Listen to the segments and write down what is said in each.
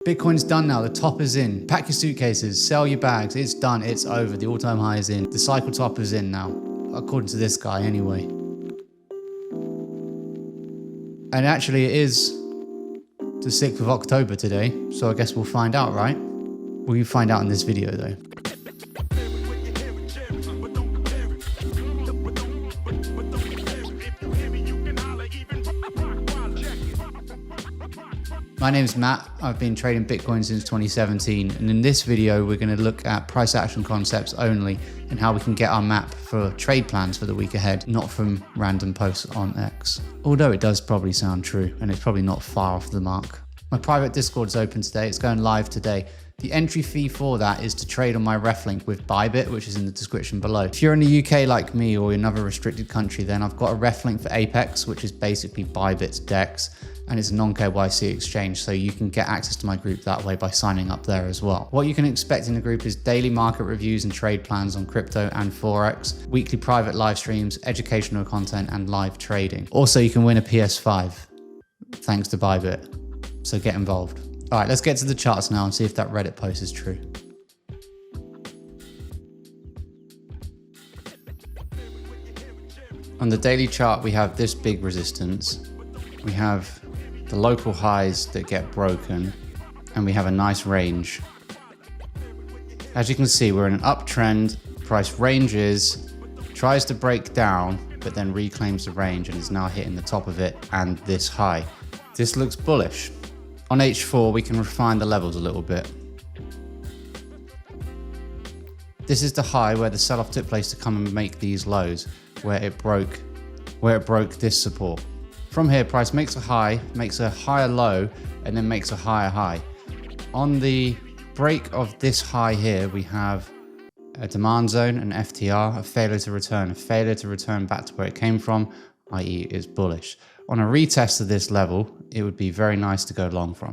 Bitcoin's done now, the top is in. Pack your suitcases, sell your bags, it's done, it's over. The all-time high is in. The cycle top is in now, according to this guy anyway. And actually it is the 6th of October today, so I guess we'll find out, right? We'll find out in this video though. My name is Matt. I've been trading Bitcoin since 2017, and in this video we're going to look at price action concepts only and how we can get our map for trade plans for the week ahead, not from random posts on X. Although it does probably sound true, and it's probably not far off the mark. My private Discord is open today. It's going live today. The entry fee for that is to trade on my ref link with Bybit, which is in the description below. If you're in the UK like me or another restricted country, then I've got a ref link for Apex, which is basically Bybit's DEX, and it's a non-KYC exchange, so you can get access to my group that way by signing up there as well. What you can expect in the group is daily market reviews and trade plans on crypto and Forex, weekly private live streams, educational content, and live trading. Also, you can win a PS5, thanks to Bybit, so get involved. All right, let's get to the charts now and see if that Reddit post is true. On the daily chart, we have this big resistance. We have the local highs that get broken, and we have a nice range. As you can see, we're in an uptrend. Price ranges, tries to break down, but then reclaims the range and is now hitting the top of it and this high. This looks bullish. On H4, we can refine the levels a little bit. This is the high where the sell-off took place to come and make these lows, where it broke this support. From here, price makes a high, makes a higher low, and then makes a higher high. On the break of this high here, we have a demand zone, an FTR, a failure to return back to where it came from, i.e. it's bullish. On a retest of this level, it would be very nice to go long from,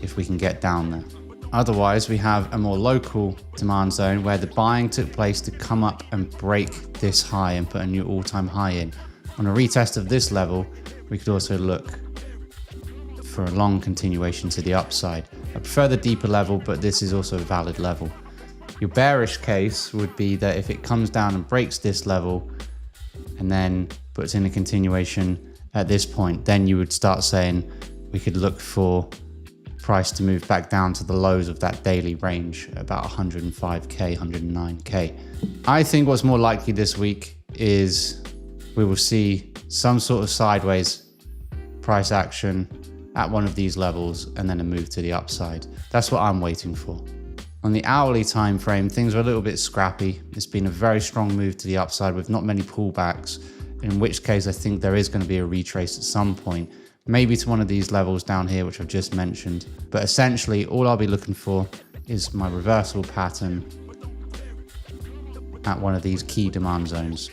if we can get down there. Otherwise, we have a more local demand zone where the buying took place to come up and break this high and put a new all-time high in. On a retest of this level, we could also look for a long continuation to the upside. I prefer the deeper level, but this is also a valid level. Your bearish case would be that if it comes down and breaks this level and then puts in a continuation at this point, then you would start saying we could look for price to move back down to the lows of that daily range, about 105k, 109k. I think what's more likely this week is we will see some sort of sideways price action at one of these levels and then a move to the upside. That's what I'm waiting for. On the hourly time frame, things are a little bit scrappy. It's been a very strong move to the upside with not many pullbacks, in which case I think there is going to be a retrace at some point, maybe to one of these levels down here, which I've just mentioned. But essentially, all I'll be looking for is my reversal pattern at one of these key demand zones.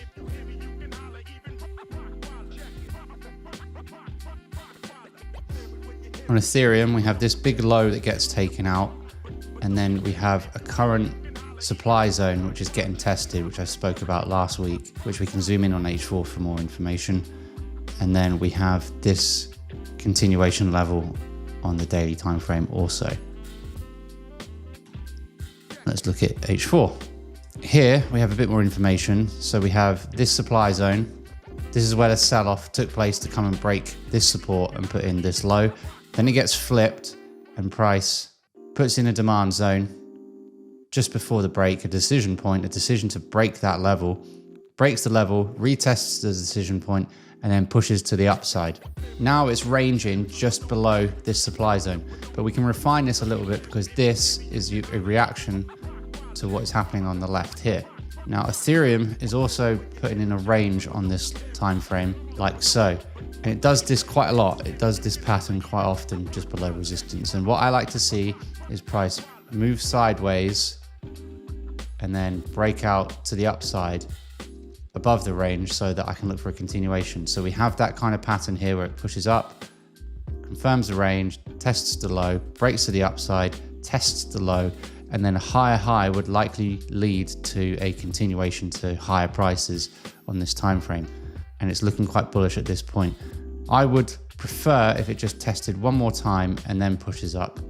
On Ethereum, we have this big low that gets taken out, and then we have a current supply zone which is getting tested, which I spoke about last week, which we can zoom in on H4 for more information. And then we have this continuation level on the daily time frame also. Let's look at H4. Here we have a bit more information. So we have this supply zone. This is where the sell-off took place to come and break this support and put in this low. Then it gets flipped and price puts in a demand zone just before the break, a decision point, a decision to break that level, breaks the level, retests the decision point, and then pushes to the upside. Now it's ranging just below this supply zone, but we can refine this a little bit because this is a reaction to what is happening on the left here. Now Ethereum is also putting in a range on this time frame like so. And it does this quite a lot. It does this pattern quite often just below resistance. And what I like to see is price move sideways and then break out to the upside above the range so that I can look for a continuation. So we have that kind of pattern here where it pushes up, confirms the range, tests the low, breaks to the upside, tests the low, and then a higher high would likely lead to a continuation to higher prices on this time frame. And it's looking quite bullish at this point. I would prefer if it just tested one more time and then pushes up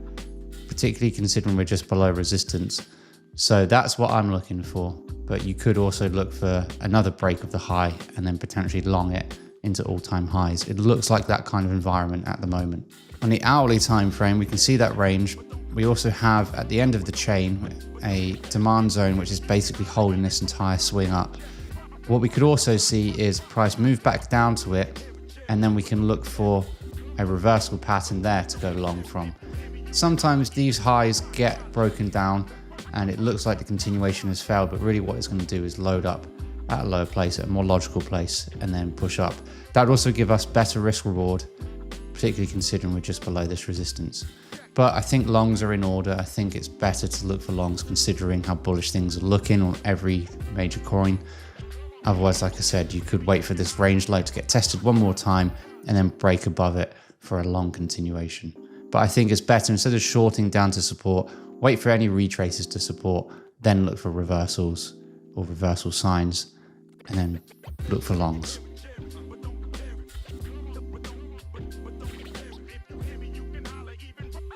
particularly considering we're just below resistance. So that's what I'm looking for. But you could also look for another break of the high and then potentially long it into all-time highs. It looks like that kind of environment at the moment. On the hourly time frame, we can see that range. We also have at the end of the chain a demand zone, which is basically holding this entire swing up. What we could also see is price move back down to it, and then we can look for a reversal pattern there to go long from. Sometimes these highs get broken down and it looks like the continuation has failed, but really what it's going to do is load up at a lower place, at a more logical place, and then push up. That would also give us better risk reward, particularly considering we're just below this resistance. But I think longs are in order. I think it's better to look for longs considering how bullish things are looking on every major coin. Otherwise, like I said, you could wait for this range low to get tested one more time and then break above it for a long continuation. But I think it's better, instead of shorting down to support, wait for any retraces to support, then look for reversals or reversal signs, and then look for longs.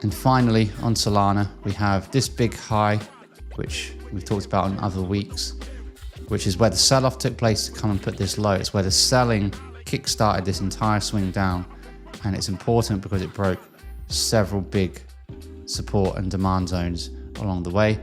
And finally, on Solana, we have this big high, which we've talked about in other weeks, which is where the sell-off took place to come and put this low. It's where the selling kick-started this entire swing down, and it's important because it broke several big support and demand zones along the way,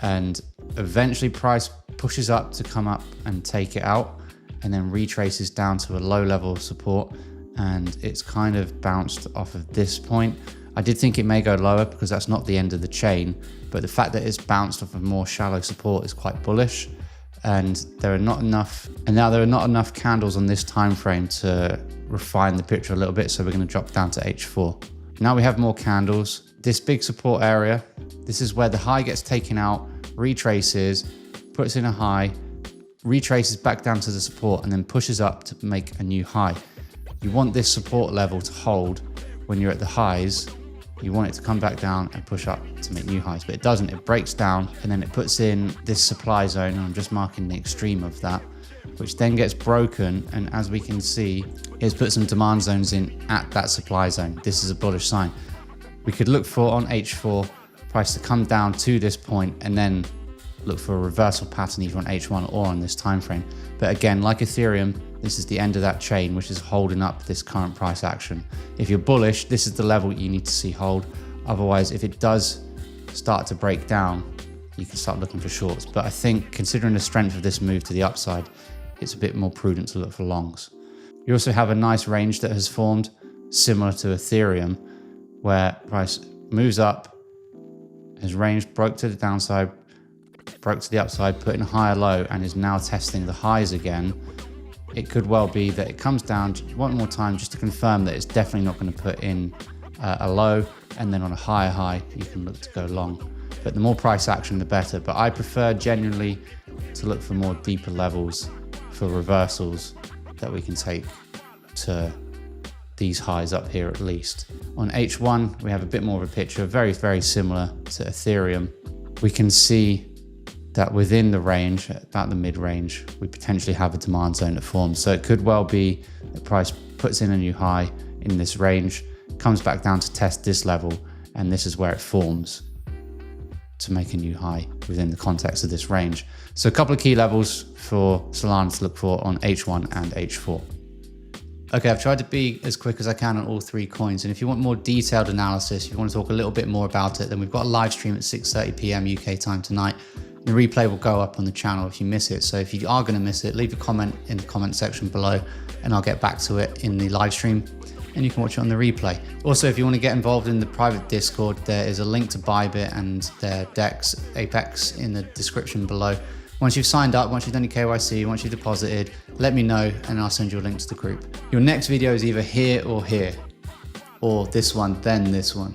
and eventually price pushes up to come up and take it out, and then retraces down to a low level of support, and it's kind of bounced off of this point. I did think it may go lower because that's not the end of the chain, but the fact that it's bounced off of more shallow support is quite bullish, and there are not enough candles on this time frame to refine the picture a little bit, so we're going to drop down to H4. Now we have more candles. This big support area, this is where the high gets taken out, retraces, puts in a high, retraces back down to the support, and then pushes up to make a new high. You want this support level to hold when you're at the highs. You want it to come back down and push up to make new highs, but it doesn't. It breaks down and then it puts in this supply zone, and I'm just marking the extreme of that, which then gets broken, and as we can see, it's put some demand zones in at that supply zone. This is a bullish sign. We could look for, on H4, price to come down to this point and then look for a reversal pattern either on H1 or on this time frame. But again, like Ethereum, this is the end of that chain, which is holding up this current price action. If you're bullish, this is the level you need to see hold. Otherwise, if it does start to break down, you can start looking for shorts. But I think considering the strength of this move to the upside, it's a bit more prudent to look for longs. You also have a nice range that has formed, similar to Ethereum, where price moves up, has range, broke to the downside, broke to the upside, put in a higher low, and is now testing the highs again. It could well be that it comes down one more time just to confirm that it's definitely not going to put in a low, and then on a higher high, you can look to go long. But the more price action, the better. But I prefer genuinely to look for more deeper levels for reversals that we can take to these highs up here at least. On H1, we have a bit more of a picture, very, very similar to Ethereum. We can see that within the range, about the mid-range, we potentially have a demand zone that forms. So it could well be that price puts in a new high in this range, comes back down to test this level, and this is where it forms to make a new high within the context of this range. So a couple of key levels for Solana to look for on H1 and H4. Okay, I've tried to be as quick as I can on all three coins, and if you want more detailed analysis, if you want to talk a little bit more about it, then we've got a live stream at 6:30 p.m. UK time tonight. The replay will go up on the channel if you miss it. So if you are going to miss it, leave a comment in the comment section below and I'll get back to it in the live stream, and you can watch it on the replay. Also, if you want to get involved in the private Discord, there is a link to Bybit and their DEX Apex in the description below. Once you've signed up, once you've done your KYC, once you've deposited, let me know and I'll send you a link to the group. Your next video is either here, or this one, then this one.